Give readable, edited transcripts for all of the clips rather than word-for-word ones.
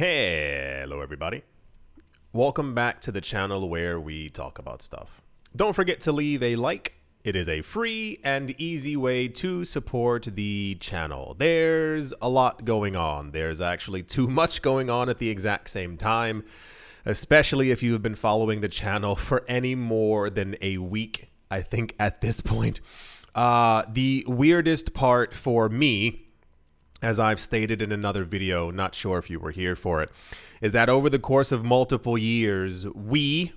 Hello everybody. Welcome back to the channel where we talk about stuff. Don't forget to leave a like. It is a free and easy way to support the channel. There's a lot going on. There's actually too much going on at the exact same time, especially if you've been following the channel for any more than a week, I think at this point. The weirdest part for me, as I've stated in another video, not sure if you were here for it, is that over the course of multiple years, we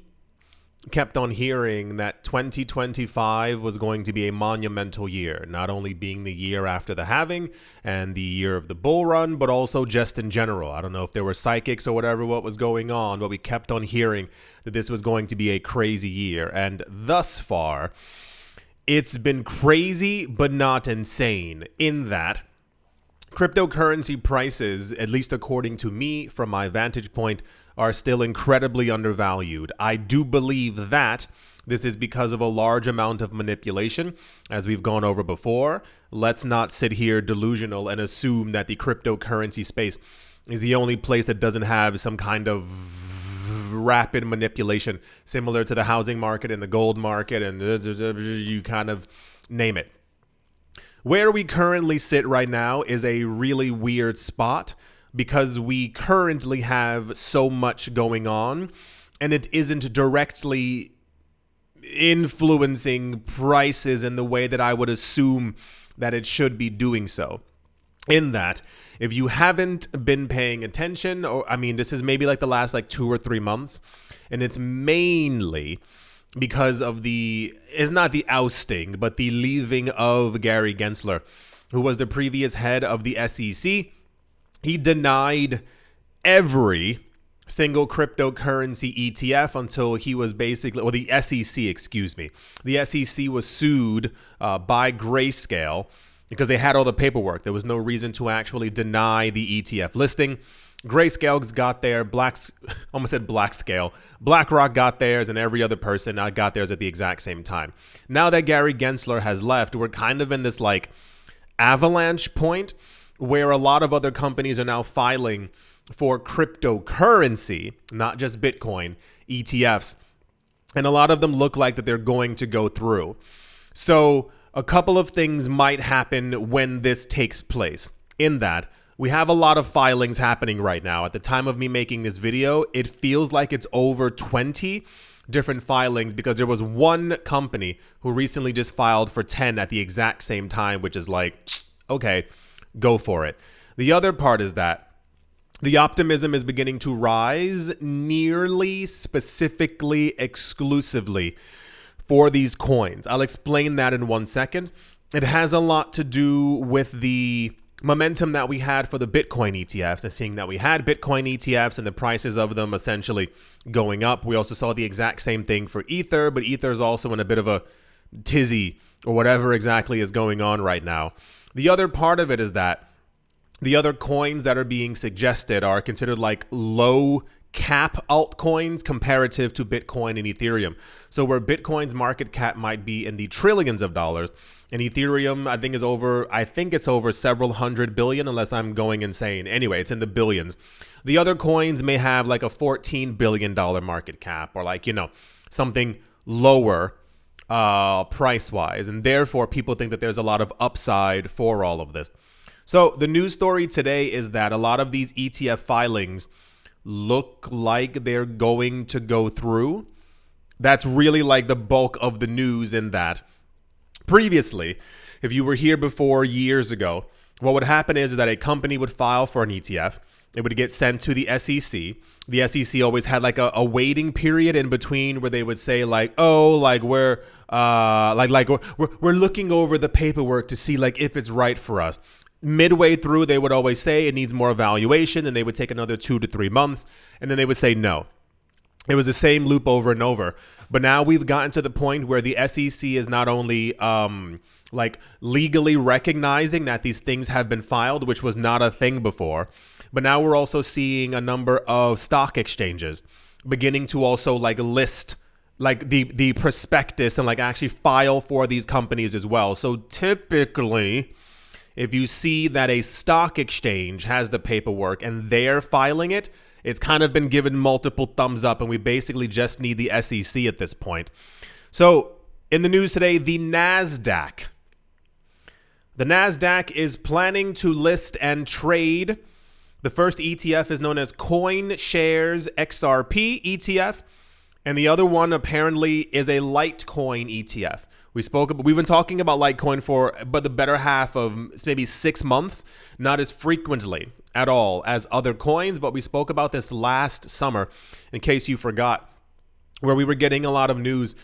kept on hearing that 2025 was going to be a monumental year, not only being the year after the halving and the year of the bull run, but also just in general. I don't know if there were psychics or whatever what was going on, but we kept on hearing that this was going to be a crazy year. And thus far, it's been crazy, but not insane in that cryptocurrency prices, at least according to me, from my vantage point, are still incredibly undervalued. I do believe that this is because of a large amount of manipulation, as we've gone over before. Let's not sit here delusional and assume that the cryptocurrency space is the only place that doesn't have some kind of rapid manipulation, similar to the housing market and the gold market, and you kind of name it. Where we currently sit right now is a really weird spot because we currently have so much going on and it isn't directly influencing prices in the way that I would assume that it should be doing so. In that, if you haven't been paying attention, or I mean, this is maybe like the last 2 or 3 months, and it's mainly because of it's not the ousting, but the leaving of Gary Gensler, who was the previous head of the SEC. He denied every single cryptocurrency ETF until he was basically, or the SEC, excuse me. The SEC was sued by Grayscale because they had all the paperwork. There was no reason to actually deny the ETF listing. Grayscale got there, BlackRock got theirs, and every other person got theirs at the exact same time. Now that Gary Gensler has left, we're kind of in this avalanche point where a lot of other companies are now filing for cryptocurrency, not just Bitcoin, ETFs. And a lot of them look like that they're going to go through. So a couple of things might happen when this takes place. In that, we have a lot of filings happening right now. At the time of me making this video, it feels like it's over 20 different filings because there was one company who recently just filed for 10 at the exact same time, which is okay, go for it. The other part is that the optimism is beginning to rise nearly, specifically, exclusively for these coins. I'll explain that in 1 second. It has a lot to do with the momentum that we had for the Bitcoin ETFs, and seeing that we had Bitcoin ETFs and the prices of them essentially going up. We also saw the exact same thing for Ether, but Ether is also in a bit of a tizzy or whatever exactly is going on right now. The other part of it is that the other coins that are being suggested are considered low cap altcoins comparative to Bitcoin and Ethereum. So where Bitcoin's market cap might be in the trillions of dollars, and Ethereum I think it's over several hundred billion, unless I'm going insane. Anyway, it's in the billions. The other coins may have a $14 billion market cap, or something lower price wise, and therefore people think that there's a lot of upside for all of this. So the news story today is that a lot of these ETF filings look like they're going to go through. That's really the bulk of the news, in that previously, if you were here before years ago, what would happen is that a company would file for an ETF. It would get sent to the SEC. The SEC always had a waiting period in between where they would say we're looking over the paperwork to see if it's right for us. Midway through, they would always say it needs more evaluation, and they would take another 2 to 3 months, and then they would say no. It was the same loop over and over. But now we've gotten to the point where the SEC is not only legally recognizing that these things have been filed, which was not a thing before, but now we're also seeing a number of stock exchanges beginning to also list the prospectus and actually file for these companies as well. So typically, if you see that a stock exchange has the paperwork and they're filing it, it's kind of been given multiple thumbs up, and we basically just need the SEC at this point. So in the news today, the NASDAQ. The NASDAQ is planning to list and trade. The first ETF is known as CoinShares XRP ETF, and the other one apparently is a Litecoin ETF. We've been talking about Litecoin for the better half of maybe 6 months, not as frequently at all as other coins, but we spoke about this last summer, in case you forgot, where we were getting a lot of news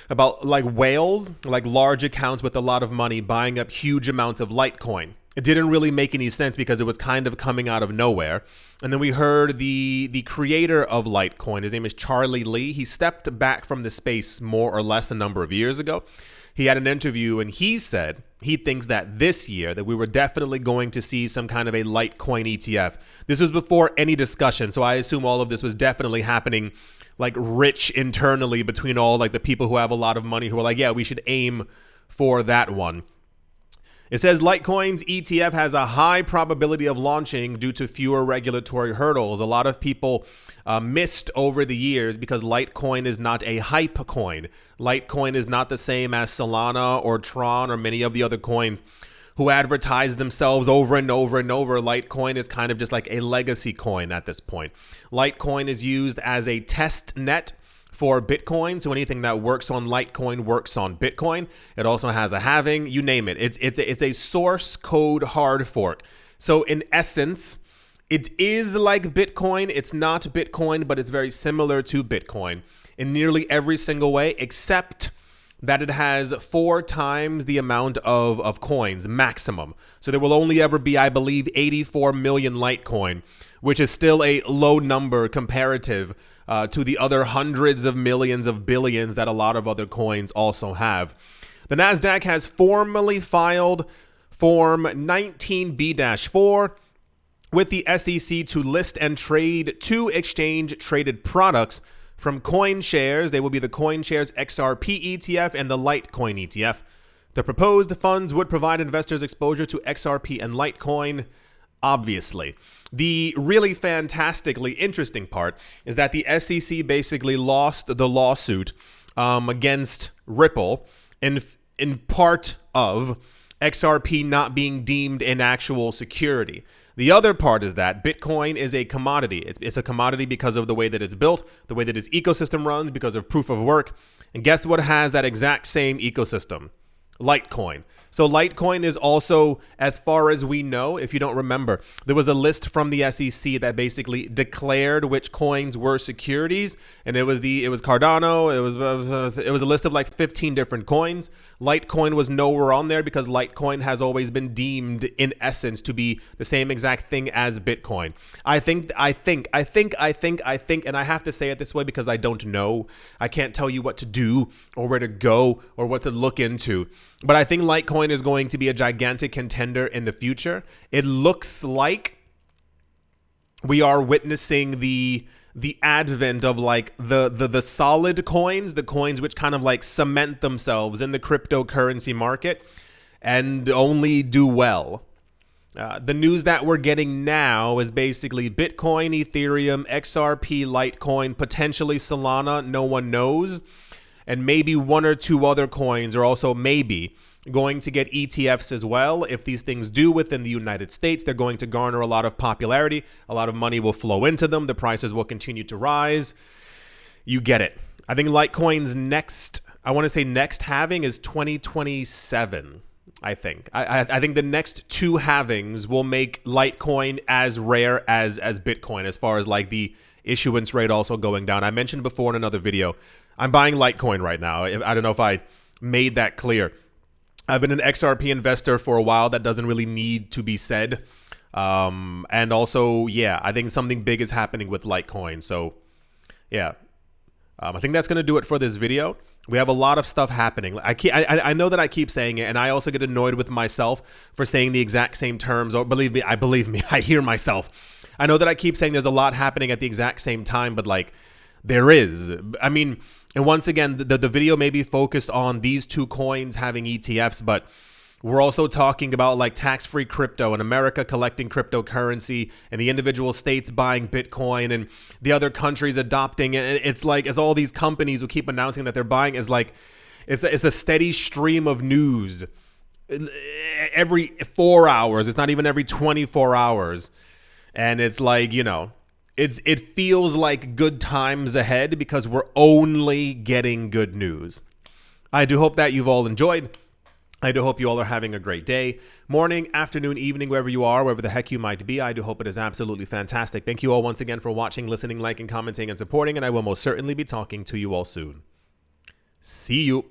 about like whales, like large accounts with a lot of money buying up huge amounts of Litecoin. It didn't really make any sense because it was kind of coming out of nowhere. And then we heard the creator of Litecoin, his name is Charlie Lee. He stepped back from the space more or less a number of years ago. He had an interview and he said he thinks that this year that we were definitely going to see some kind of a Litecoin ETF. This was before any discussion, so I assume all of this was definitely happening like rich internally between all like the people who have a lot of money who are like, yeah, we should aim for that one. It says Litecoin's ETF has a high probability of launching due to fewer regulatory hurdles. A lot of people missed over the years because Litecoin is not a hype coin. Litecoin is not the same as Solana or Tron or many of the other coins who advertise themselves over and over and over. Litecoin is kind of just like a legacy coin at this point. Litecoin is used as a test net for Bitcoin, so anything that works on Litecoin works on Bitcoin. It also has a halving, you name it. It's a source code hard fork. So in essence, it is like Bitcoin. It's not Bitcoin, but it's very similar to Bitcoin in nearly every single way, except that it has 4 times the amount of coins maximum. So there will only ever be, I believe, 84 million Litecoin, which is still a low number comparative to the other hundreds of millions of billions that a lot of other coins also have. The NASDAQ has formally filed Form 19B-4 with the SEC to list and trade 2 exchange-traded products from CoinShares. They will be the CoinShares XRP ETF and the Litecoin ETF. The proposed funds would provide investors exposure to XRP and Litecoin. Obviously, the really fantastically interesting part is that the SEC basically lost the lawsuit against Ripple in part of XRP not being deemed an actual security. The other part is that Bitcoin is a commodity. It's a commodity because of the way that it's built, the way that its ecosystem runs, because of proof of work. And guess what has that exact same ecosystem? Litecoin. So Litecoin is also, as far as we know, if you don't remember, there was a list from the SEC that basically declared which coins were securities, and it was Cardano. It was a list of like 15 different coins. Litecoin was nowhere on there because Litecoin has always been deemed, in essence, to be the same exact thing as Bitcoin. I think, and I have to say it this way because I don't know. I can't tell you what to do or where to go or what to look into. But I think Litecoin is going to be a gigantic contender in the future. It looks like we are witnessing the advent of like the solid coins, the coins which kind of like cement themselves in the cryptocurrency market and only do well. The news that we're getting now is basically Bitcoin, Ethereum, XRP, Litecoin, potentially Solana, no one knows, and maybe 1 or 2 other coins are also maybe going to get ETFs as well. If these things do within the United States, they're going to garner a lot of popularity. A lot of money will flow into them. The prices will continue to rise. You get it. I think Litecoin's next halving is 2027. I think the next 2 halvings will make Litecoin as rare as Bitcoin, as far as like the issuance rate also going down. I mentioned before in another video, I'm buying Litecoin right now. I don't know if I made that clear. I've been an XRP investor for a while. That doesn't really need to be said. And also, yeah, I think something big is happening with Litecoin. So, yeah, I think that's going to do it for this video. We have a lot of stuff happening. I know that I keep saying it, and I also get annoyed with myself for saying the exact same terms. Or believe me, I hear myself. I know that I keep saying there's a lot happening at the exact same time, but like there is. I mean, and once again, the video may be focused on these 2 coins having ETFs, but We're also talking about like tax-free crypto and America collecting cryptocurrency and the individual states buying Bitcoin and the other countries adopting it. It's like, as all these companies who keep announcing that they're buying, is like, it's a steady stream of news every 4 hours. It's not even every 24 hours. And it's like, it feels like good times ahead because we're only getting good news. I do hope that you've all enjoyed. I do hope you all are having a great day, morning, afternoon, evening, wherever you are, wherever the heck you might be. I do hope it is absolutely fantastic. Thank you all once again for watching, listening, liking, commenting, and supporting, and I will most certainly be talking to you all soon. See you.